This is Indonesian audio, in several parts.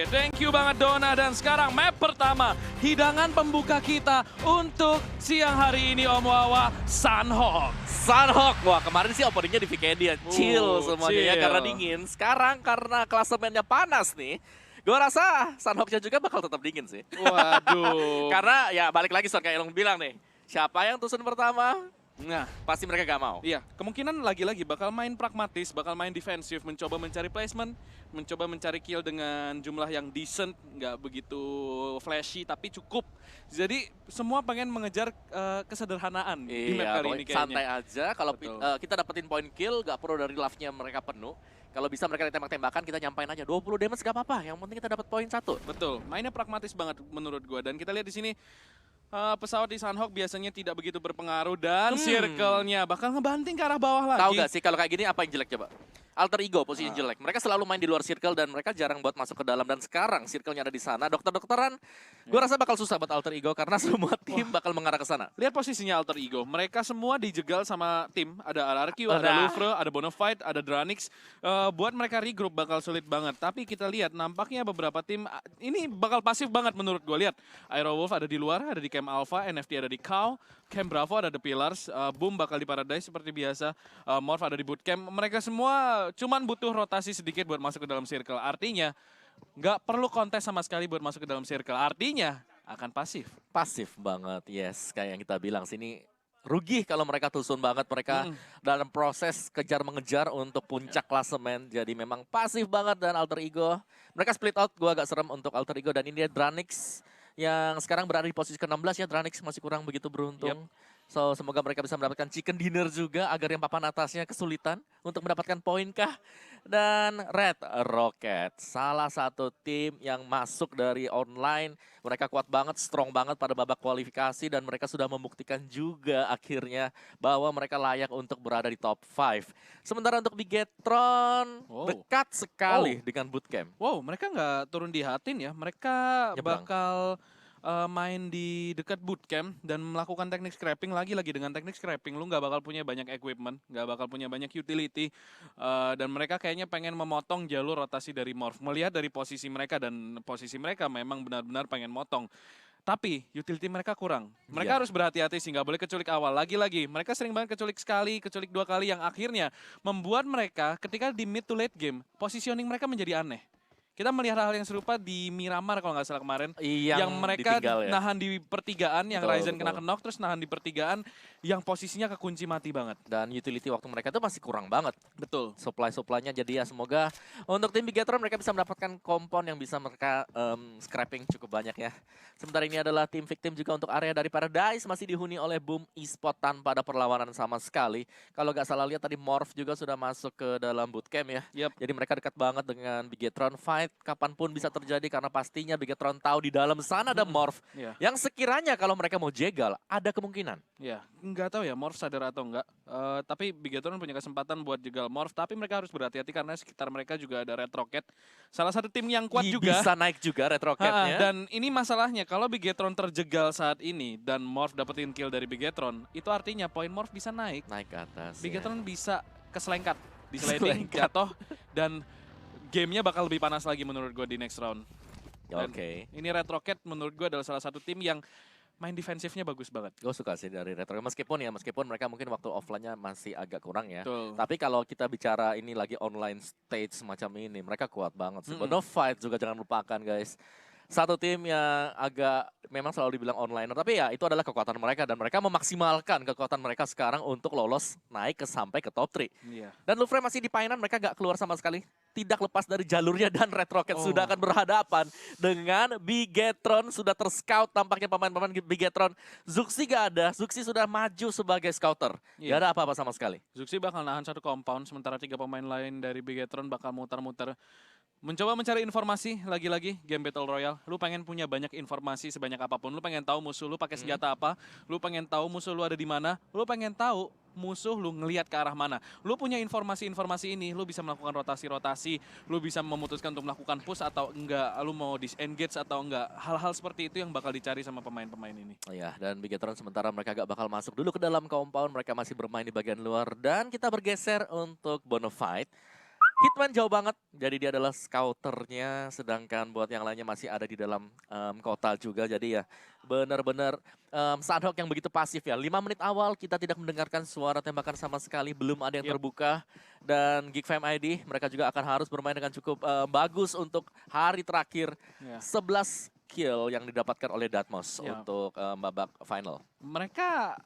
Thank you banget Dona, dan sekarang map pertama, hidangan pembuka kita untuk siang hari ini Om Wawa, Sunhawk. Sunhawk, wah kemarin sih openingnya di VKD ya, chill semuanya ya chill. karena dingin. Sekarang karena klasemennya panas nih, gue rasa Sunhawknya juga bakal tetap dingin sih. Waduh. Karena ya balik lagi Son, kayak Elong bilang nih, siapa yang tusun pertama, Nah, pasti mereka gak mau. iya, kemungkinan lagi-lagi bakal main pragmatis, bakal main defensif, mencoba mencari placement, mencoba mencari kill dengan jumlah yang decent, nggak begitu flashy tapi cukup. Jadi semua pengen mengejar kesederhanaan di map kali ini pokoknya kayaknya. santai aja. Kalau Betul. kita dapetin point kill, gak perlu dari love-nya mereka penuh. Kalau bisa mereka ditembak-tembakan, kita nyampain aja 20 damage gak apa-apa. Yang penting kita dapat poin 1. Betul, mainnya pragmatis banget menurut gua, dan kita lihat di sini pesawat di Sunhawk biasanya tidak begitu berpengaruh dan circle-nya bakal ngebanting ke arah bawah lagi. Tahu gak sih kalau kayak gini apa yang jelek coba? Alter ego posisi jelek. Mereka selalu main di luar circle dan mereka jarang buat masuk ke dalam. Dan sekarang circle-nya ada di sana. Dokter-dokteran, gue rasa bakal susah buat alter ego karena semua tim bakal mengarah ke sana. Lihat posisinya alter ego. Mereka semua dijegal sama tim. Ada RRQ, ada Nah. Louvre, ada Bonafide, ada Dranix. Buat mereka regroup bakal sulit banget. Tapi kita lihat nampaknya beberapa tim ini bakal pasif banget menurut gue. Lihat, Aerowolf ada di luar, ada di Camp Alpha, NFT ada di Cow, Camp Bravo ada The Pillars, Boom bakal di Paradise seperti biasa, Morph ada di Bootcamp. Mereka semua cuman butuh rotasi sedikit buat masuk ke dalam circle. Artinya, nggak perlu kontes sama sekali buat masuk ke dalam circle. Artinya, akan pasif. Pasif banget, yes. Kayak yang kita bilang sini. Rugi kalau mereka tusun banget. Mereka dalam proses kejar-mengejar untuk puncak klasemen. Jadi memang pasif banget dan alter ego. Mereka split out, gue agak serem untuk alter ego. Dan ini dia Dranix yang sekarang berada di posisi ke-16 ya. Dranix masih kurang begitu beruntung. So, semoga mereka bisa mendapatkan chicken dinner juga agar yang papan atasnya kesulitan untuk mendapatkan poin kah. Dan Red Rocket, salah satu tim yang masuk dari online. Mereka kuat banget, strong banget pada babak kualifikasi dan mereka sudah membuktikan juga akhirnya bahwa mereka layak untuk berada di top 5. Sementara untuk Bigetron, dekat sekali dengan Bootcamp. Wow, mereka nggak turun di hatin ya. Mereka Nyebrang. bakal main di dekat bootcamp dan melakukan teknik scrapping. Lagi-lagi dengan teknik scrapping, lu nggak bakal punya banyak equipment, nggak bakal punya banyak utility. Dan mereka kayaknya pengen memotong jalur rotasi dari Morph. Melihat dari posisi mereka, dan posisi mereka memang benar-benar pengen motong. Tapi utility mereka kurang. Mereka harus berhati-hati sih, nggak boleh keculik awal. Lagi-lagi, mereka sering banget keculik sekali, keculik 2 kali yang akhirnya membuat mereka ketika di mid to late game, positioning mereka menjadi aneh. Kita melihat hal yang serupa di Miramar kalau nggak salah kemarin. Yang mereka ditinggal ya. nahan di pertigaan, yang Betul, Ryzen kena betul. knock, terus nahan di pertigaan, yang posisinya kekunci mati banget. Dan utility waktu mereka itu masih kurang banget. Betul. Supply-supply-nya, jadi ya semoga untuk tim Bigetron mereka bisa mendapatkan kompon yang bisa mereka scrapping cukup banyak ya. Sementara ini adalah tim victim juga untuk area dari Paradise, masih dihuni oleh Boom Esport tanpa ada perlawanan sama sekali. Kalau nggak salah lihat tadi Morph juga sudah masuk ke dalam bootcamp ya. Jadi mereka dekat banget dengan Bigetron. Fight kapanpun bisa terjadi karena pastinya Bigetron tahu di dalam sana ada Morph. Yang sekiranya kalau mereka mau jegal, ada kemungkinan. Ya, nggak tahu ya Morph sadar atau enggak. Tapi Bigetron punya kesempatan buat jegal Morph, tapi mereka harus berhati-hati karena sekitar mereka juga ada Red Rocket. Salah satu tim yang kuat juga. Bisa naik juga Red Rocketnya. Dan ini masalahnya, kalau Bigetron terjegal saat ini dan Morph dapetin kill dari Bigetron, itu artinya poin Morph bisa naik. Naik ke atas. Bigetron bisa keselengkat, di sliding, jatuh, dan gamenya bakal lebih panas lagi menurut gue di next round. Oke. Ini Red Rocket menurut gue adalah salah satu tim yang main defensifnya bagus banget. Gue suka sih dari Red Rocket. Meskipun mereka mungkin waktu offline-nya masih agak kurang ya. Betul. Tapi kalau kita bicara ini lagi online stage semacam ini, mereka kuat banget sih. Bonafide juga jangan lupakan guys. Satu tim yang agak memang selalu dibilang online, tapi ya itu adalah kekuatan mereka dan mereka memaksimalkan kekuatan mereka sekarang untuk lolos naik sampai ke top 3. Dan Louvre masih di painan, mereka gak keluar sama sekali. Tidak lepas dari jalurnya dan Red Rocket sudah akan berhadapan dengan Bigetron. Sudah terscout tampaknya pemain-pemain Bigetron. Zuxi gak ada, Zuxi sudah maju sebagai scouter. Gak ada apa-apa sama sekali. Zuxi bakal nahan satu compound, sementara 3 pemain lain dari Bigetron bakal muter-muter. Mencoba mencari informasi, lagi-lagi game Battle Royale. Lu pengen punya banyak informasi sebanyak apapun. Lu pengen tahu musuh lu pakai senjata apa. Lu pengen tahu musuh lu ada di mana. Lu pengen tahu musuh lu ngelihat ke arah mana. Lu punya informasi-informasi ini, lu bisa melakukan rotasi-rotasi. Lu bisa memutuskan untuk melakukan push atau enggak. Lu mau disengage atau enggak. Hal-hal seperti itu yang bakal dicari sama pemain-pemain ini. Oh ya, dan Bigetron sementara mereka gak bakal masuk dulu ke dalam compound. Mereka masih bermain di bagian luar. Dan kita bergeser untuk Bonafide. Hitman jauh banget, jadi dia adalah scouternya, sedangkan buat yang lainnya masih ada di dalam kota juga. Jadi ya benar-benar Sandhawk yang begitu pasif ya. 5 menit awal kita tidak mendengarkan suara tembakan sama sekali, belum ada yang Yap. terbuka. Dan Geek Fam ID mereka juga akan harus bermain dengan cukup bagus untuk hari terakhir. Ya. 11 kill yang didapatkan oleh Datmos Ya. untuk babak final. Mereka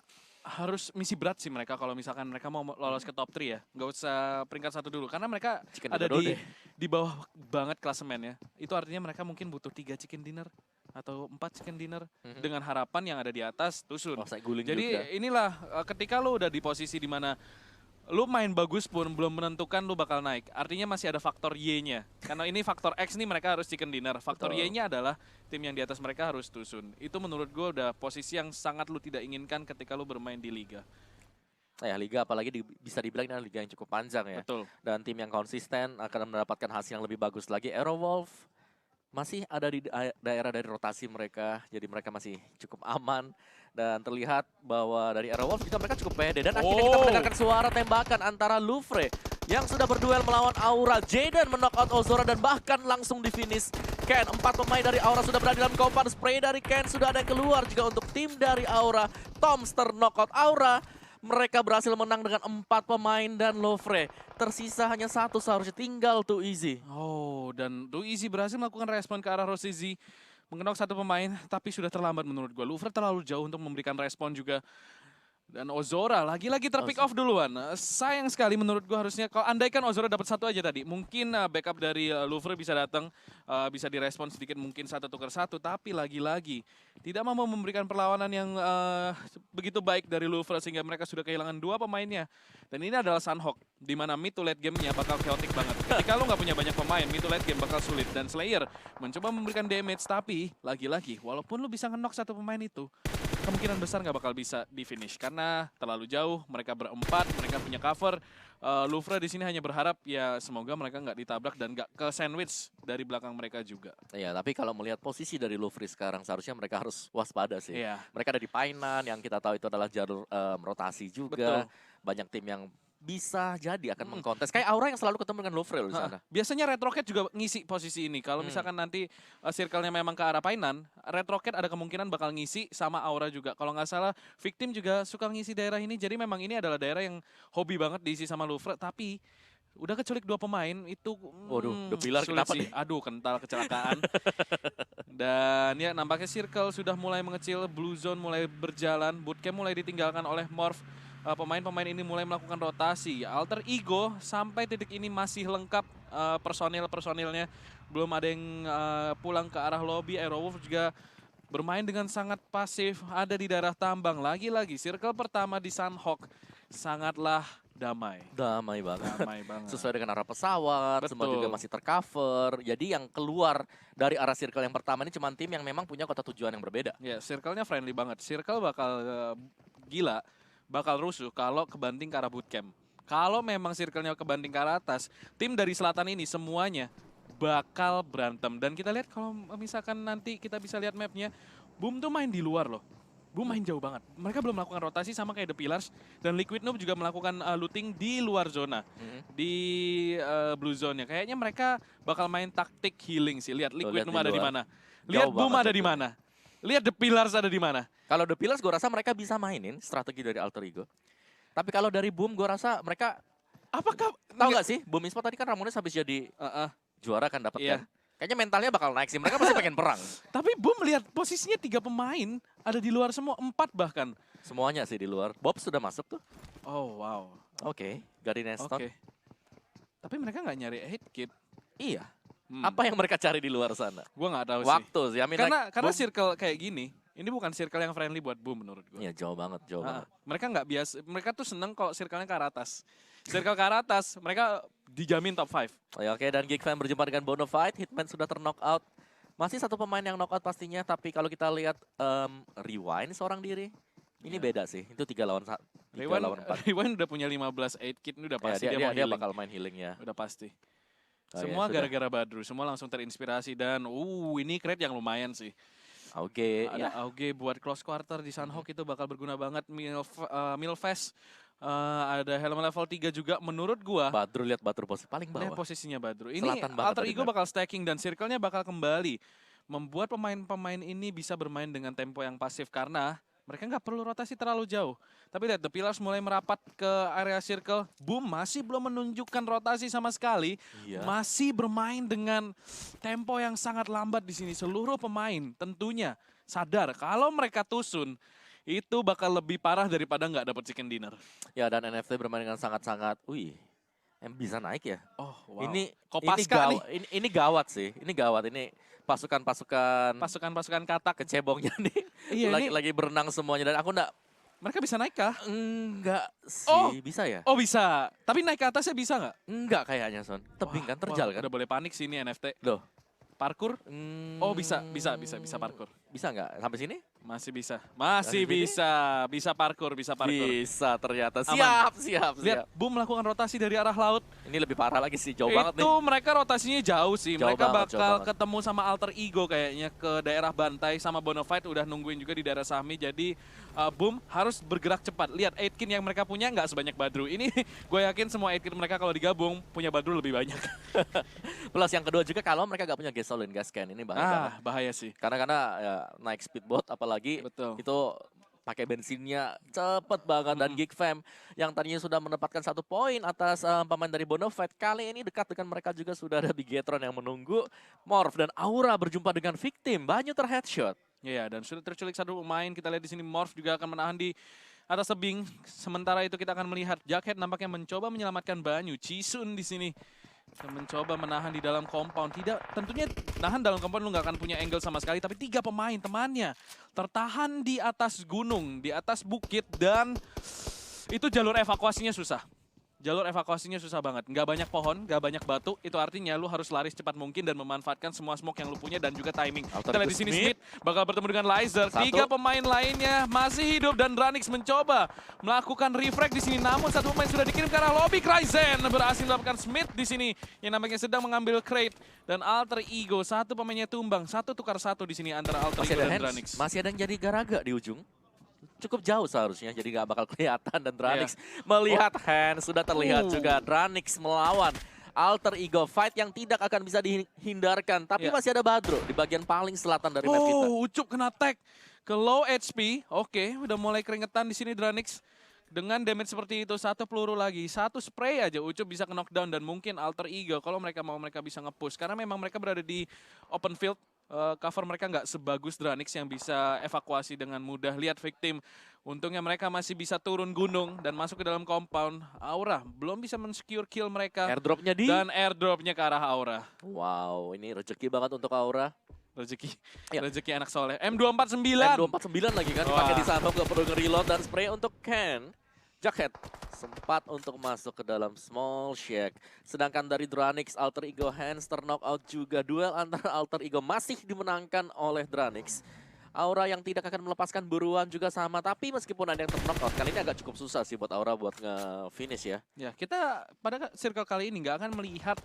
harus misi berat sih mereka kalau misalkan mereka mau lolos ke top 3 ya. Nggak usah peringkat 1 dulu. Karena mereka Chicken ada dinner di deh. di bawah banget klasemennya. Itu artinya mereka mungkin butuh 3 chicken dinner atau 4 chicken dinner dengan harapan yang ada di atas tusun. Oh, saya guling Jadi juga. inilah ketika lo udah di posisi di mana lu main bagus pun belum menentukan lu bakal naik. Artinya masih ada faktor Y-nya. Karena ini faktor X nih mereka harus chicken dinner. Faktor Betul. Y-nya adalah tim yang di atas mereka harus tusun. Itu menurut gue udah posisi yang sangat lu tidak inginkan ketika lu bermain di liga. Ya, liga apalagi bisa dibilang ini adalah liga yang cukup panjang ya. Betul. Dan tim yang konsisten akan mendapatkan hasil yang lebih bagus lagi. Aerowolf masih ada di daerah dari rotasi mereka, jadi mereka masih cukup aman. Dan terlihat bahwa dari Aerowolf juga mereka cukup pede. Dan akhirnya kita mendengarkan suara tembakan antara Louvre yang sudah berduel melawan Aura. Jaden men-knockout Ozora dan bahkan langsung di finish. Ken, 4 pemain dari Aura sudah berada di dalam kopan. Spray dari Ken sudah ada yang keluar juga untuk tim dari Aura. Tomster knockout Aura. Mereka berhasil menang dengan 4 pemain dan Louvre tersisa hanya 1 seharusnya, tinggal Too Easy. Oh, dan Too Easy berhasil melakukan respon ke arah Rosizi. Mengenok 1 pemain, tapi sudah terlambat menurut gue. Louvre terlalu jauh untuk memberikan respon juga. Dan Ozora lagi-lagi terpick off duluan. Sayang sekali menurut gue harusnya kalau andaikan Ozora dapat 1 aja tadi, mungkin backup dari Louvre bisa datang, bisa direspon sedikit mungkin 1 tukar 1, tapi lagi-lagi tidak mau memberikan perlawanan yang begitu baik dari Louvre sehingga mereka sudah kehilangan 2 pemainnya. Dan ini adalah Sandhawk, di mana mid to late game-nya bakal chaotic banget. Ketika lo nggak punya banyak pemain, mid to late game bakal sulit. Dan Slayer mencoba memberikan damage, tapi lagi-lagi walaupun lo bisa nge-knock 1 pemain itu, kemungkinan besar nggak bakal bisa di finish karena terlalu jauh. Mereka berempat, mereka punya cover. Louvre di sini hanya berharap ya semoga mereka nggak ditabrak dan nggak ke sandwich dari belakang mereka juga. Iya, tapi kalau melihat posisi dari Louvre sekarang seharusnya mereka harus waspada sih. Iya. Mereka ada di Painan yang kita tahu itu adalah jalur rotasi juga. Betul. Banyak tim yang bisa jadi akan mengkontes. Kayak Aura yang selalu ketemu dengan Louvre loh di sana. Biasanya Red Rocket juga ngisi posisi ini. Kalau misalkan nanti circle-nya memang ke arah Painan, Red Rocket ada kemungkinan bakal ngisi sama Aura juga. Kalau nggak salah, Victim juga suka ngisi daerah ini. Jadi memang ini adalah daerah yang hobi banget diisi sama Louvre. Tapi udah keculik 2 pemain itu Waduh, The Pillar sulit kenapa sih. nih? Aduh, kental kecelakaan. Dan ya nampaknya circle sudah mulai mengecil, Blue Zone mulai berjalan, bootcamp mulai ditinggalkan oleh Morph. Pemain-pemain ini mulai melakukan rotasi. Alter Ego sampai titik ini masih lengkap personil-personilnya. Belum ada yang pulang ke arah lobby. Aerowolf juga bermain dengan sangat pasif, ada di daerah tambang. Lagi-lagi circle pertama di Sandhawk sangatlah damai. Damai banget. Damai banget. Sesuai dengan arah pesawat, semua Betul. juga masih tercover. Jadi yang keluar dari arah circle yang pertama ini cuma tim yang memang punya kota tujuan yang berbeda. Ya, circle-nya friendly banget. Circle bakal gila, bakal rusuh kalau kebanting ke arah bootcamp. Kalau memang circle-nya kebanting ke arah atas, tim dari selatan ini semuanya bakal berantem. Dan kita lihat kalau misalkan nanti kita bisa lihat mapnya, Boom tuh main di luar loh. Boom main jauh banget. Mereka belum melakukan rotasi sama kayak The Pillars. Dan Liquid Noob juga melakukan looting di luar zona. Di blue zone-nya. Kayaknya mereka bakal main taktik healing sih. Lihat Liquid lihat Noob di ada di luar. mana. Jauh Lihat Boom banget ada di itu. mana. Lihat The Pillars ada di mana. Kalau The Pillars gue rasa mereka bisa mainin strategi dari Alter Ego. Tapi kalau dari Boom gue rasa mereka Apakah tahu nggak sih Boom Esport tadi kan Ramones habis jadi juara kan dapat Iya. kan. Kayaknya mentalnya bakal naik sih. Mereka pasti pengen perang. Tapi Boom lihat posisinya 3 pemain ada di luar semua, 4 bahkan. Semuanya sih di luar. Bob sudah masuk tuh. Oh wow. Oke, Gary Oke. Neston. Tapi mereka nggak nyari hit kit. Iya. Apa yang mereka cari di luar sana? Gua nggak tahu sih. Waktu sih. I mean, Karena like, Boom- circle kayak gini, ini bukan circle yang friendly buat Boom menurut gua. Iya jauh banget, jauh banget. Mereka nggak biasa, mereka tuh seneng kalau circle-nya ke arah atas. Circle ke arah atas, mereka dijamin top 5. Oke, dan Geek Fam berjumpa dengan Bonafide. Hitman sudah ter-knock out. Masih 1 pemain yang knock out pastinya, tapi kalau kita lihat Rewind seorang diri, ini beda sih. Itu 3 lawan 4. Rewind udah punya 15 8 kit, ini udah pasti dia mau dia healing. bakal main healing ya. Udah pasti. Oh, Semua ya, sudah. gara-gara Badru, semua langsung terinspirasi dan ini crate yang lumayan sih. Oke, Ada ya. Auge buat close quarter di Sandhawk itu bakal berguna banget. Milfest Ada helm level 3 juga menurut gua. Badru, lihat Badru posisi paling Lihat bawah. posisinya Badru. Ini Selatan banget Alter tadi, Ego Bang. bakal stacking dan circle-nya bakal kembali. Membuat pemain-pemain ini bisa bermain dengan tempo yang pasif karena mereka nggak perlu rotasi terlalu jauh. Tapi lihat The Pillars mulai merapat ke area circle. Boom masih belum menunjukkan rotasi sama sekali. Iya. Masih bermain dengan tempo yang sangat lambat di sini. Seluruh pemain tentunya sadar kalau mereka tusun itu bakal lebih parah daripada nggak dapat chicken dinner. Ya, dan NFT bermain dengan sangat-sangat, bisa naik ya. Oh, wow. Ini Kopaska nih. ini gawat sih. Ini gawat. Ini pasukan Pasukan-pasukan katak. kecebongnya nih. Iya, ini lagi berenang semuanya dan aku mereka bisa naik kah? enggak sih, Oh. bisa ya? Oh bisa. Tapi naik ke atasnya bisa nggak? Enggak kayaknya, Son. Tebing kan, terjal kan? Udah boleh panik sih ini NFT. Loh. Parkur? Oh bisa parkur. Bisa nggak sampai sini? Masih bisa. Masih Bisa parkur. Bisa ternyata. Aman. Siap. Lihat, Boom melakukan rotasi dari arah laut. Ini lebih parah lagi sih, jauh banget nih. Itu mereka rotasinya jauh sih. Jauh Mereka banget, jauh bakal banget. ketemu sama Alter Ego kayaknya ke daerah Bantai sama Bonafide udah nungguin juga di daerah Sami. Jadi Boom harus bergerak cepat. Lihat 8kin yang mereka punya nggak sebanyak Badru. Ini gue yakin semua 8kin mereka kalau digabung punya Badru lebih banyak. Plus yang kedua juga kalau mereka nggak punya gasoline gas can, ini bahaya banget. Bahaya sih. Karena ya, naik speedboat apalagi Betul. itu pakai bensinnya cepet banget. Dan Geek Fam yang tadinya sudah menempatkan 1 poin atas pemain dari Bonafide, kali ini dekat dengan mereka juga sudah ada Bigetron yang menunggu. Morph dan Aura berjumpa dengan Victim, Banyu terheadshot. Ya, dan sudah terculik 1 pemain. Kita lihat di sini Morph juga akan menahan di atas tebing. Sementara itu kita akan melihat Jughead nampaknya mencoba menyelamatkan Banyu. Chisun di sini mencoba menahan di dalam compound. Tentunya nahan dalam compound lu nggak akan punya angle sama sekali. Tapi 3 pemain temannya tertahan di atas gunung, di atas bukit, dan itu jalur evakuasinya susah. Jalur evakuasinya susah banget. Nggak banyak pohon, nggak banyak batu. Itu artinya lu harus lari secepat mungkin dan memanfaatkan semua smoke yang lu punya dan juga timing. Alter Kita lihat Ego di sini Smith. Smith bakal bertemu dengan Lizer. 1. 3 pemain lainnya masih hidup dan Dranix mencoba melakukan refrag di sini. Namun 1 pemain sudah dikirim ke arah lobby. Kryzen berhasil mendapatkan Smith di sini yang nampaknya sedang mengambil crate, dan Alter Ego 1 pemainnya tumbang. 1 tukar 1 di sini antara Alter Masih Ego ada dan hands, Dranix. masih ada yang jadi garaga di ujung. Cukup jauh seharusnya, jadi nggak bakal kelihatan. Dan Dranix melihat hand, sudah terlihat juga Dranix melawan Alter Ego. Fight yang tidak akan bisa dihindarkan, tapi masih ada Badru di bagian paling selatan dari map kita. Ucup kena tag ke low HP. Oke, udah mulai keringetan di sini Dranix. Dengan damage seperti itu, 1 peluru lagi, 1 spray aja Ucup bisa ke knockdown, dan mungkin Alter Ego kalau mereka mau mereka bisa nge-push. Karena memang mereka berada di open field. Cover mereka nggak sebagus Dranix yang bisa evakuasi dengan mudah. Lihat Victim, untungnya mereka masih bisa turun gunung dan masuk ke dalam compound. Aura belum bisa men-secure kill mereka. Airdropnya Dan airdropnya ke arah Aura. Wow, ini rezeki banget untuk Aura. Rezeki anak soleh. M249. M249 lagi kan dipakai di sana, nggak perlu nge-reload. Dan spray untuk Ken. Jughead sempat untuk masuk ke dalam small shack. Sedangkan dari Dranix, Alter Ego hands terknockout juga. Duel antara Alter Ego masih dimenangkan oleh Dranix. Aura yang tidak akan melepaskan buruan juga sama. Tapi meskipun ada yang terknockout, kali ini agak cukup susah sih buat Aura buat nge-finish ya. Ya, kita pada circle kali ini nggak akan melihat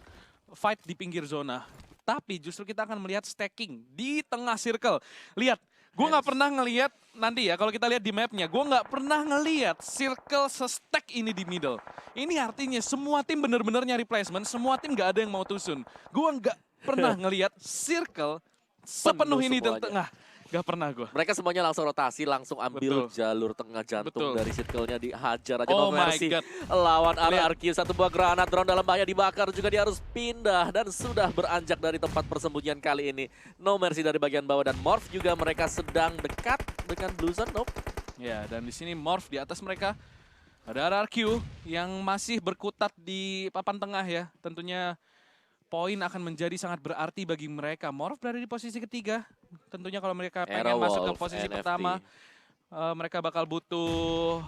fight di pinggir zona. Tapi justru kita akan melihat stacking di tengah circle. Lihat, gue nggak pernah ngelihat nanti ya, kalau kita lihat di mapnya, gue nggak pernah ngelihat circle se-stack ini di middle. Ini artinya semua tim bener-bener nyari placement, semua tim nggak ada yang mau tusun. Gue nggak pernah ngelihat circle sepenuh ini di semuanya. tengah. Gak pernah gue. Mereka semuanya langsung rotasi, langsung ambil Betul. jalur tengah jantung Betul. dari circle-nya, dihajar aja. Oh No my mercy God. lawan Lihat. RRQ. 1 buah granat, drone dalam bahaya dibakar juga, dia harus pindah dan sudah beranjak dari tempat persembunyian kali ini. No mercy dari bagian bawah, dan Morph juga mereka sedang dekat dengan Blue Zone. Nope. Ya, dan di sini Morph di atas mereka. Ada RRQ yang masih berkutat di papan tengah ya. Tentunya poin akan menjadi sangat berarti bagi mereka. Morph berada di posisi ketiga. Tentunya kalau mereka pengen masuk ke Aerowolf, posisi NFT. pertama, mereka bakal butuh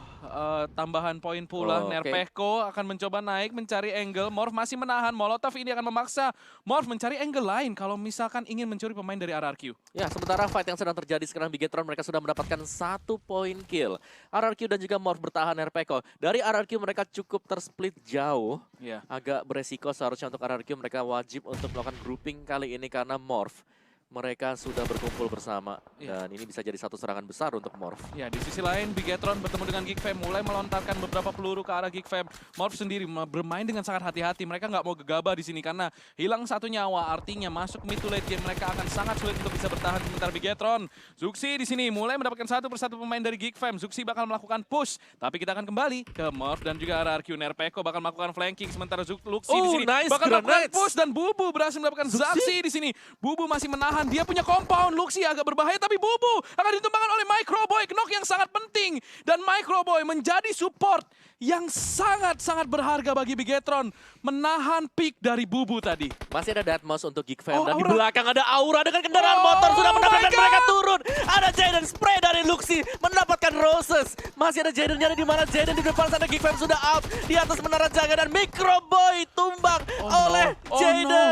tambahan poin pula. Oh, oke. Nerpeko akan mencoba naik, mencari angle. Morph masih menahan. Molotov ini akan memaksa Morph mencari angle lain kalau misalkan ingin mencuri pemain dari RRQ. Ya, sementara fight yang sedang terjadi sekarang, Bigetron mereka sudah mendapatkan 1 poin kill. RRQ dan juga Morph bertahan RPK. Dari RRQ mereka cukup tersplit jauh. Ya. Agak beresiko seharusnya untuk RRQ, mereka wajib untuk melakukan grouping kali ini karena Morph mereka sudah berkumpul bersama. Iya. Dan ini bisa jadi satu serangan besar untuk Morph. Ya, di sisi lain Bigetron bertemu dengan Geekfam mulai melontarkan beberapa peluru ke arah Geekfam. Morph sendiri bermain dengan sangat hati-hati. Mereka nggak mau gegabah di sini karena hilang satu nyawa. Artinya masuk mid to late game mereka akan sangat sulit untuk bisa bertahan sementara Bigetron. Zuxi di sini mulai mendapatkan satu persatu pemain dari Geekfam. Zuxi bakal melakukan push, tapi kita akan kembali ke Morph dan juga RRQ. Nerpeko bakal melakukan flanking sementara Luxi di sini Nice bakal melakukan grenades. push dan Bubu berhasil mendapatkan Zaxi di sini. Bubu masih menahan, dia punya compound. Luxi agak berbahaya tapi Bubu akan ditumbangkan oleh Microboy. Knock yang sangat penting dan Microboy menjadi support yang sangat-sangat berharga bagi Bigetron, menahan pick dari Bubu tadi. Masih ada Deadmau5 untuk Geekfam. Oh, Dan di Aura. belakang ada Aura dengan kendaraan Oh motor sudah my mendapatkan mereka God. turun. Ada Jaden spray dari Luxi mendapatkan Roses. Masih ada Jaden nyari di mana Jaden di depan sana. Geekfam sudah out di atas menara jaga dan Microboy tumbang Oh oleh no. Oh Jaden. no.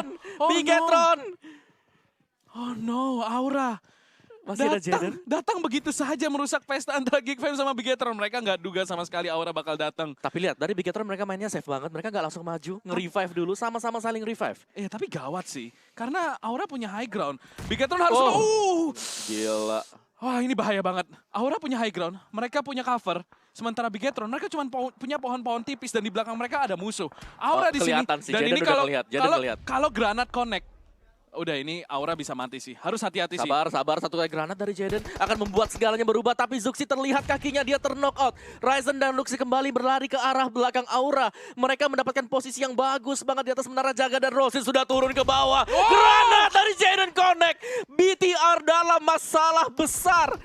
Oh Bigetron. Oh no, Aura. Masih ada Jaden. Datang begitu saja merusak pesta antara Geekfam sama Bigetron. Mereka nggak duga sama sekali Aura bakal datang. Tapi lihat dari Bigetron mereka mainnya safe banget. Mereka nggak langsung maju, nge-revive dulu, sama-sama saling revive. Tapi gawat sih. Karena Aura punya high ground. Bigetron harus... Gila. Wah, ini bahaya banget. Aura punya high ground, mereka punya cover. Sementara Bigetron, mereka cuma punya pohon-pohon tipis dan di belakang mereka ada musuh. Aura di sini. Kelihatan sih, Dan Jaden ini udah ngelihat, Jaden ngelihat. kalau granat connect, udah ini Aura bisa mati sih. Harus hati-hati sih. Sabar, satu kali granat dari Jaden akan membuat segalanya berubah. Tapi Zuxi terlihat kakinya, dia terknock out. Ryzen dan Luxi kembali berlari ke arah belakang Aura. Mereka mendapatkan posisi yang bagus banget di atas menara jaga dan Rosin sudah turun ke bawah. Granat dari Jaden connect. BTR dalam masalah besar.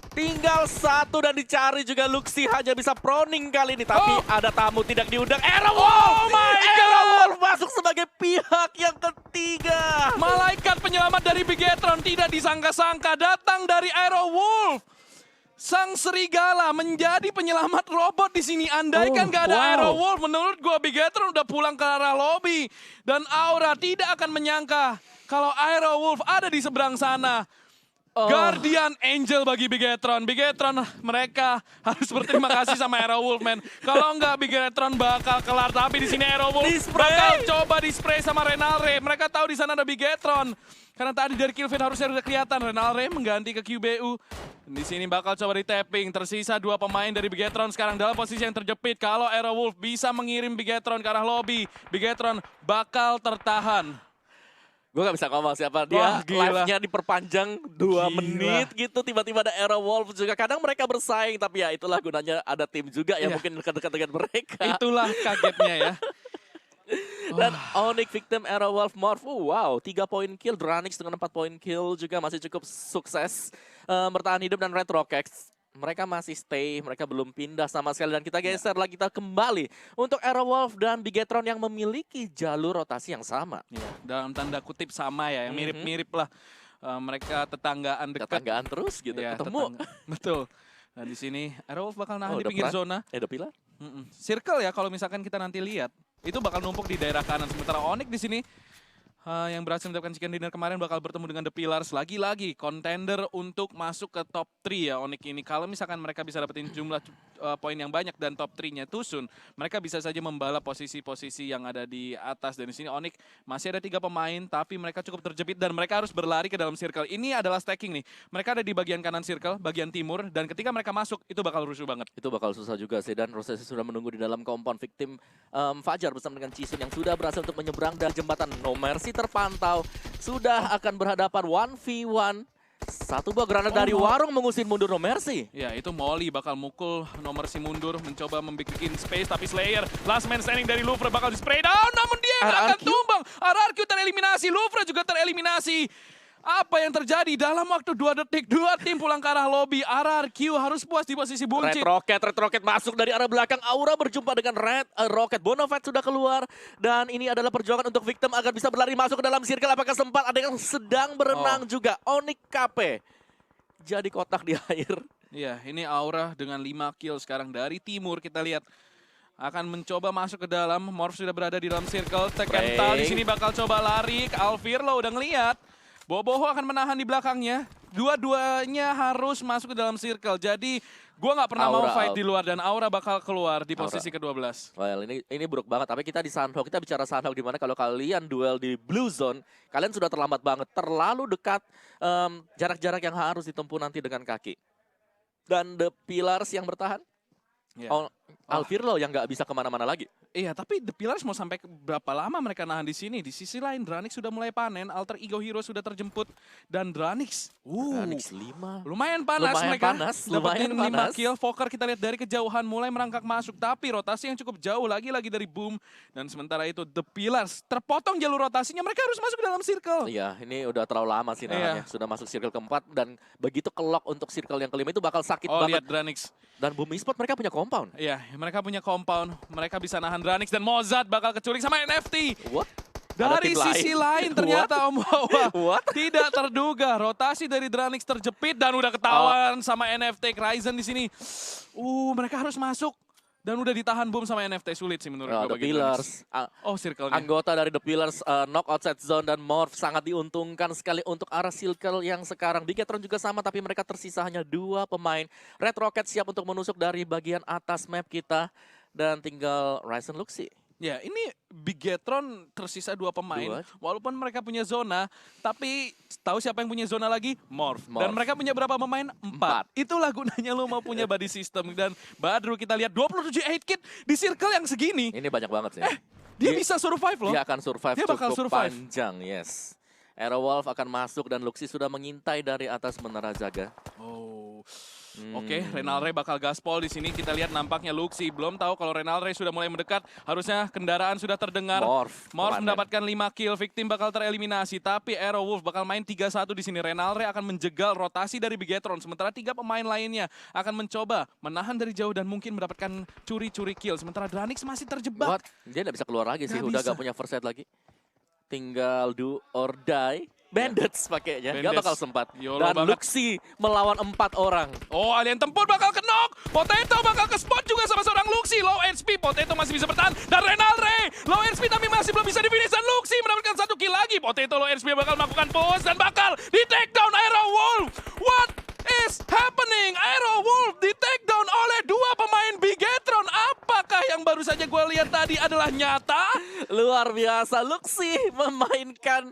Tinggal satu dan dicari juga Luxi hanya bisa proning kali ini. Tapi ada tamu tidak diundang. Aerowolf! Oh my God! Aerowolf masuk sebagai pihak yang ketiga. Malaikat penyelamat dari Bigetron tidak disangka-sangka datang dari Aerowolf. Sang serigala menjadi penyelamat robot di sini. Andaikan gak ada Aerowolf, menurut gua Bigetron udah pulang ke arah lobby. Dan Aura tidak akan menyangka kalau Aerowolf ada di seberang sana. Guardian Angel bagi Bigetron. Bigetron mereka harus berterima kasih sama Aerowolf, man. Kalau enggak Bigetron bakal kelar. Tapi di sini Aerowolf bakal coba di-spray sama Renalre. Mereka tahu di sana ada Bigetron. Karena tadi dari kill feed harusnya udah kelihatan. Renalre mengganti ke QBU. Di sini bakal coba di-tapping. Tersisa 2 pemain dari Bigetron sekarang dalam posisi yang terjepit. Kalau Aerowolf bisa mengirim Bigetron ke arah lobby, Bigetron bakal tertahan. Gue gak bisa ngomong siapa Wah, dia, gila. live-nya diperpanjang 2 menit gitu, tiba-tiba ada Aerowolf juga. Kadang mereka bersaing, tapi ya itulah gunanya ada tim juga yang mungkin dekat-dekat dengan mereka. Itulah kagetnya ya. Dan Onyx victim Aerowolf Morph, wow 3 poin kill, Dranix dengan 4 poin kill juga masih cukup sukses bertahan hidup dan Red Rockets. Mereka masih stay, mereka belum pindah sama sekali. Dan kita geser lagi, kita kembali untuk Aerowolf dan Bigetron yang memiliki jalur rotasi yang sama. Dalam tanda kutip sama ya, yang mirip-mirip lah. Mereka tetanggaan dekat. Tetanggaan terus gitu, Ya, ketemu. Betul. Nah di sini Aerowolf bakal nahan di udah pinggir perang. zona. Ada pilar? Circle ya kalau misalkan kita nanti lihat. Itu bakal numpuk di daerah kanan. Sementara Onyx di sini yang berhasil mendapatkan chicken dinner kemarin bakal bertemu dengan The Pillars. Lagi-lagi contender untuk masuk ke top 3 ya Onyx ini. Kalau misalkan mereka bisa dapetin jumlah poin yang banyak dan top 3-nya Tusun, mereka bisa saja membalap posisi-posisi yang ada di atas. Dan di sini Onyx masih ada 3 pemain, tapi mereka cukup terjepit dan mereka harus berlari ke dalam circle. Ini adalah stacking nih. Mereka ada di bagian kanan circle, bagian timur, dan ketika mereka masuk, itu bakal rusuh banget. Itu bakal susah juga sih, dan Rosesi sudah menunggu di dalam compound victim Fajar bersama dengan Cisun yang sudah berhasil untuk menyeberang dari jembatan. No Mercy terpantau, sudah akan berhadapan 1v1. Satu buah granat dari Warung mengusir mundur No Mercy. Ya, itu Molly bakal mukul nomor si mundur, mencoba membikin space, tapi Slayer, last man standing dari Louvre bakal di-spray down, namun dia akan tumbang. RRQ tereliminasi, Louvre juga tereliminasi. Apa yang terjadi dalam waktu 2 detik, 2 tim pulang ke arah lobby. RRQ harus puas di posisi buncit. Red Rocket masuk dari arah belakang. Aura berjumpa dengan Red Rocket. Bonafide sudah keluar. Dan ini adalah perjuangan untuk victim agar bisa berlari masuk ke dalam circle. Apakah sempat? Ada yang sedang berenang juga. Onyx KP. Jadi kotak di air. Iya, ini Aura dengan 5 kill sekarang dari timur. Kita lihat akan mencoba masuk ke dalam. Morph sudah berada di dalam circle. Tekental di sini bakal coba lari. Alvirlo udah ngeliat. Boboho akan menahan di belakangnya. Dua-duanya harus masuk ke dalam circle. Jadi gua nggak pernah mau Aura fight out. di luar dan Aura bakal keluar di posisi ke-12. Well, ini buruk banget. Tapi kita di Sunhawk, kita bicara Sunhawk di mana kalau kalian duel di Blue Zone, kalian sudah terlambat banget, terlalu dekat jarak-jarak yang harus ditempuh nanti dengan kaki. Dan The Pillars yang bertahan, Ya. Alvirlo yang nggak bisa kemana-mana lagi. Iya, tapi The Pillars mau sampai berapa lama mereka nahan di sini? Di sisi lain, Dranix sudah mulai panen, Alter Ego Hero sudah terjemput, dan Dranix, Dranix 5. lumayan panas Lumayan mereka. panas, Dapetin lumayan 5 panas. kill, Fokker kita lihat dari kejauhan mulai merangkak masuk, tapi rotasi yang cukup jauh lagi-lagi dari Boom. Dan sementara itu The Pillars terpotong jalur rotasinya, mereka harus masuk ke dalam circle. Iya, ini udah terlalu lama sih nahannya. Sudah masuk circle keempat dan begitu kelok untuk circle yang kelima itu bakal sakit Oh, banget. lihat Dranix. Dan Boom Esport mereka punya compound. Iya, mereka punya compound, mereka bisa nahan Dranix dan Mozart bakal keculik sama NFT. What? Ada Dari tim sisi lain ternyata Om Wawa What? tidak terduga rotasi dari Dranix terjepit dan udah ketahuan sama NFT Ryzen di sini. Mereka harus masuk dan udah ditahan Boom sama NFT, sulit sih menurut gue The bagi Pillars. Dranix. Oh, circle-nya. Anggota dari The Pillars knock outside zone dan Morph sangat diuntungkan sekali untuk arah circle yang sekarang. Bigetron juga sama tapi mereka tersisa hanya 2 pemain. Red Rocket siap untuk menusuk dari bagian atas map kita dan tinggal Ryzen Luxi. Ya, ini Bigetron tersisa 2 pemain. Walaupun mereka punya zona, tapi tahu siapa yang punya zona lagi? Morph. Dan mereka punya berapa pemain? 4. Itulah gunanya lo mau punya body system. Dan Badru kita lihat 27 8 kit di circle yang segini. Ini banyak banget sih. Dia bisa survive loh. Dia akan survive Dia bakal cukup survive. panjang, yes. Aerowolf akan masuk dan Luxi sudah mengintai dari atas menara jaga. Oke, Renalre bakal gaspol di sini. Kita lihat nampaknya Luxi belum tahu kalau Renalre sudah mulai mendekat. Harusnya kendaraan sudah terdengar. Morph mendapatkan 5 kill, victim bakal tereliminasi. Tapi Aerowolf bakal main 3-1 di sini. Renalre akan menjegal rotasi dari Bigetron. Sementara 3 pemain lainnya akan mencoba menahan dari jauh dan mungkin mendapatkan curi-curi kill. Sementara Dranix masih terjebak. Dia nggak bisa keluar lagi sih, Nggak udah bisa. gak punya first set lagi. Tinggal do or die. Bandits pakainya, gak bakal sempat. YOLO Dan banget. Luxi melawan 4 orang. Oh, Alien Tempur bakal kenok. Potato bakal ke spot juga sama seorang Luxi. Low HP, Potato masih bisa bertahan. Dan Renalre, low HP tapi masih belum bisa di-finish. Dan Luxi mendapatkan 1 kill lagi. Potato low HP bakal melakukan push dan bakal di-take down Aerowolf. What is happening? Aerowolf di-take down oleh 2 pemain Bigetron. Apakah yang baru saja gue lihat tadi adalah nyata? Luar biasa, Luxi memainkan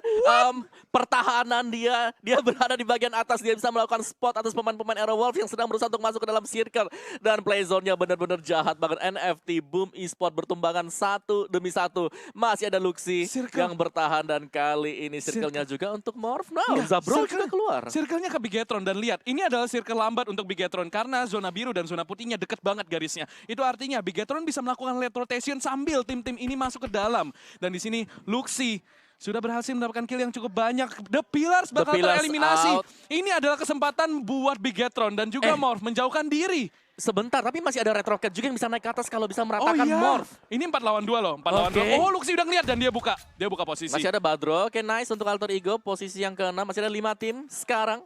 pertahanan dia. Dia berada di bagian atas, dia bisa melakukan spot atas pemain-pemain Aerowolf yang sedang berusaha untuk masuk ke dalam circle. Dan playzone-nya benar-benar jahat banget. NFT, Boom Esport bertumbangan 1 demi 1. Masih ada Luxi yang bertahan dan kali ini circle-nya juga untuk Morph. Zabrol juga keluar. Circle-nya ke Bigetron dan lihat, ini adalah circle lambat untuk Bigetron karena zona biru dan zona putihnya deket banget garisnya. Itu artinya Bigetron bisa melakukan late rotation sambil tim-tim ini masuk ke dalam. Dan di sini Luxi sudah berhasil mendapatkan kill yang cukup banyak. The Pillars bakal tereliminasi. Out. Ini adalah kesempatan buat Bigetron dan juga Morph menjauhkan diri. Sebentar, tapi masih ada Red Rocket juga yang bisa naik ke atas kalau bisa meratakan Morph. Ini 4 lawan 2 loh, 4 lawan 2. Oh, Luxi udah ngeliat dan dia buka posisi. Masih ada Badro, oke nice untuk Alter Ego, posisi yang ke-6. Masih ada 5 tim sekarang.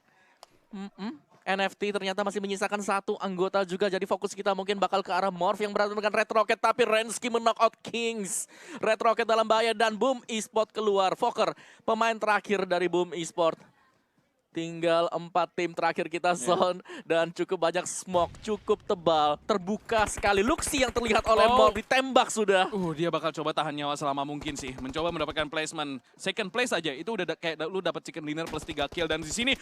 NFT ternyata masih menyisakan 1 anggota juga. Jadi fokus kita mungkin bakal ke arah Morph yang berada dengan Red Rocket. Tapi Rensky men-knockout Kings. Red Rocket dalam bahaya dan Boom Esport keluar. Fokker, pemain terakhir dari Boom Esport. Tinggal 4 tim terakhir kita zone. Dan cukup banyak smoke, cukup tebal. Terbuka sekali. Luxi yang terlihat oleh Morph ditembak sudah. Dia bakal coba tahan nyawa selama mungkin sih. Mencoba mendapatkan placement. Second place aja, itu udah kayak lu dapat chicken dinner plus 3 kill. Dan di sini,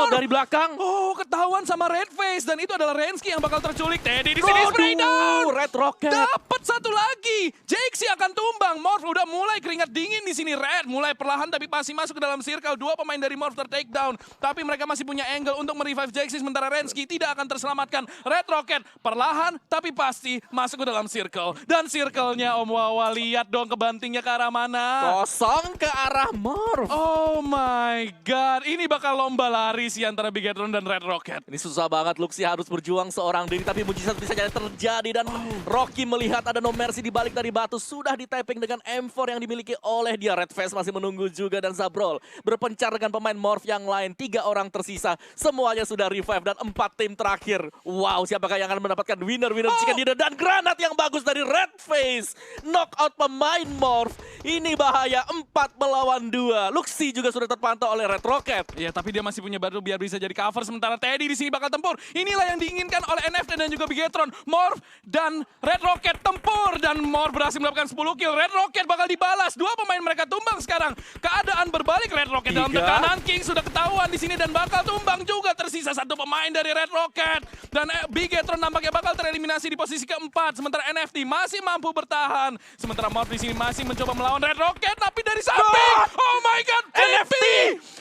Dari belakang. Ketahuan sama Red Face. Dan itu adalah Rensky yang bakal terculik. Teddy di sini spray down. Red Rocket. Dapat 1 lagi. Jakesy akan tumbang. Morph udah mulai keringat dingin di sini. Red mulai perlahan tapi masih masuk ke dalam circle. 2 pemain dari Morph ter-take down. Tapi mereka masih punya angle untuk merevive Jakesy. Sementara Rensky tidak akan terselamatkan. Red Rocket perlahan tapi pasti masuk ke dalam circle. Dan circle-nya Om Wawa, lihat dong kebantingnya ke arah mana. Kosong ke arah Morph. Oh my god. Ini bakal lomba lari sih antara Bigetron dan Red Rocket. Ini susah banget, Luxi harus berjuang seorang diri. Tapi mujizat bisa jadi terjadi. Dan Rocky melihat ada No Mercy di balik dari batu. Sudah di-tapping dengan M4 yang dimiliki oleh dia. Red Face masih menunggu juga. Dan Zabrol berpencar dengan pemain Morph yang lain. 3 orang tersisa semuanya sudah revive dan 4 tim terakhir. Wow, siapakah yang akan mendapatkan winner chicken dinner dan granat yang bagus dari Red Face. Knockout pemain Morph. Ini bahaya 4 melawan 2. Luxi juga sudah terpantau oleh Red Rocket. Iya, tapi dia masih punya batu biar bisa jadi cover. Sementara Teddy di sini bakal tempur. Inilah yang diinginkan oleh NFT dan juga Bigetron. Morph dan Red Rocket tempur. Dan Morph berhasil melakukan 10 kill. Red Rocket bakal dibalas. 2 pemain mereka tumbang sekarang. Keadaan berbalik. Red Rocket dalam 3. tekanan. King sudah ketahuan di sini dan bakal tumbang juga. Tersisa 1 pemain dari Red Rocket. Dan Bigetron nampaknya bakal tereliminasi di posisi keempat. Sementara NFT masih mampu bertahan. Sementara Morph di sini masih mencoba melawan Red Rocket. Tapi dari samping. Oh my god. NFT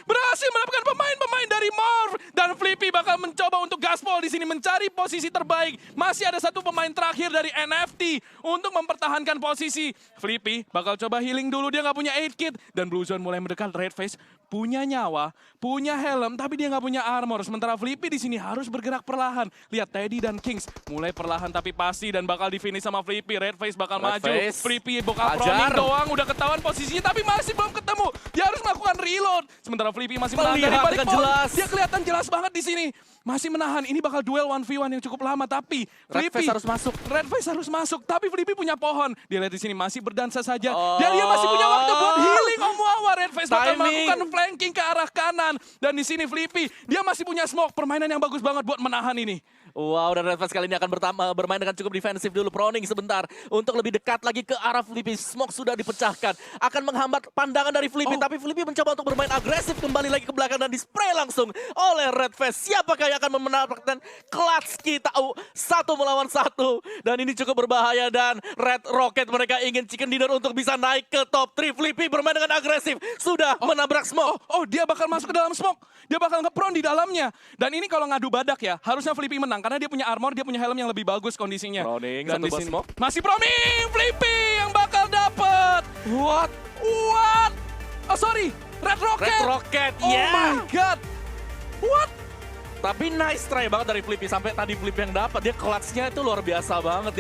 berhasil mendapatkan pemain-pemain dari Morph. Dan Flippy bakal mencoba untuk gaspol di sini mencari posisi terbaik. Masih ada 1 pemain terakhir dari NFT untuk mempertahankan posisi. Flippy bakal coba healing dulu, dia nggak punya 8 kit. Dan Blue Zone mulai mendekat. Red Face punya nyawa, punya helm, tapi dia nggak punya armor. Sementara Flippy di sini harus bergerak perlahan. Lihat Teddy dan Kings mulai perlahan tapi pasti dan bakal di finish sama Flippy. Red Face bakal Red maju. Face. Flippy bakal Ajar. proning doang, udah ketahuan posisinya tapi masih belum ketemu. Dia harus melakukan reload. Sementara Flippy masih menahan dari Melihat balik dengan pohon. jelas. Dia kelihatan jelas banget di sini. Masih menahan. Ini bakal duel 1v1 yang cukup lama tapi Red Face harus masuk. Red Face harus masuk, tapi Flippy punya pohon. Dia lihat di sini masih berdansa saja. Dan dia masih punya waktu buat healing Omuawa. Red Face bakal Timing. melakukan flanking ke arah kanan. Dan di sini Flippy, dia masih punya smoke. Permainan yang bagus banget buat menahan ini. Wow, dan Red Face kali ini akan bermain dengan cukup defensif dulu. Proning sebentar untuk lebih dekat lagi ke arah Flippy. Smoke sudah dipecahkan. Akan menghambat pandangan dari Flippy. Tapi Flippy mencoba untuk bermain agresif. Kembali lagi ke belakang dan di-spray langsung oleh Red Face. Siapakah yang akan mendapatkan clutch kita? 1 melawan 1. Dan ini cukup berbahaya. Dan Red Rocket mereka ingin chicken dinner untuk bisa naik ke top 3. Flippy bermain dengan agresif. Sudah menabrak smoke. Oh, dia bakal masuk ke dalam smoke. Dia bakal nge-prone di dalamnya. Dan ini kalau ngadu badak ya, harusnya Flippy menang. Karena dia punya armor, dia punya helm yang lebih bagus kondisinya. Proning, Dan satu di buat sini smoke. masih Proning, Flippy yang bakal dapet. What? Oh sorry, Red Rocket. Red Rocket, Oh my god. What? Tapi nice try banget dari Flippy. Sampai tadi Flippy yang dapat. Dia clutch-nya itu luar biasa banget.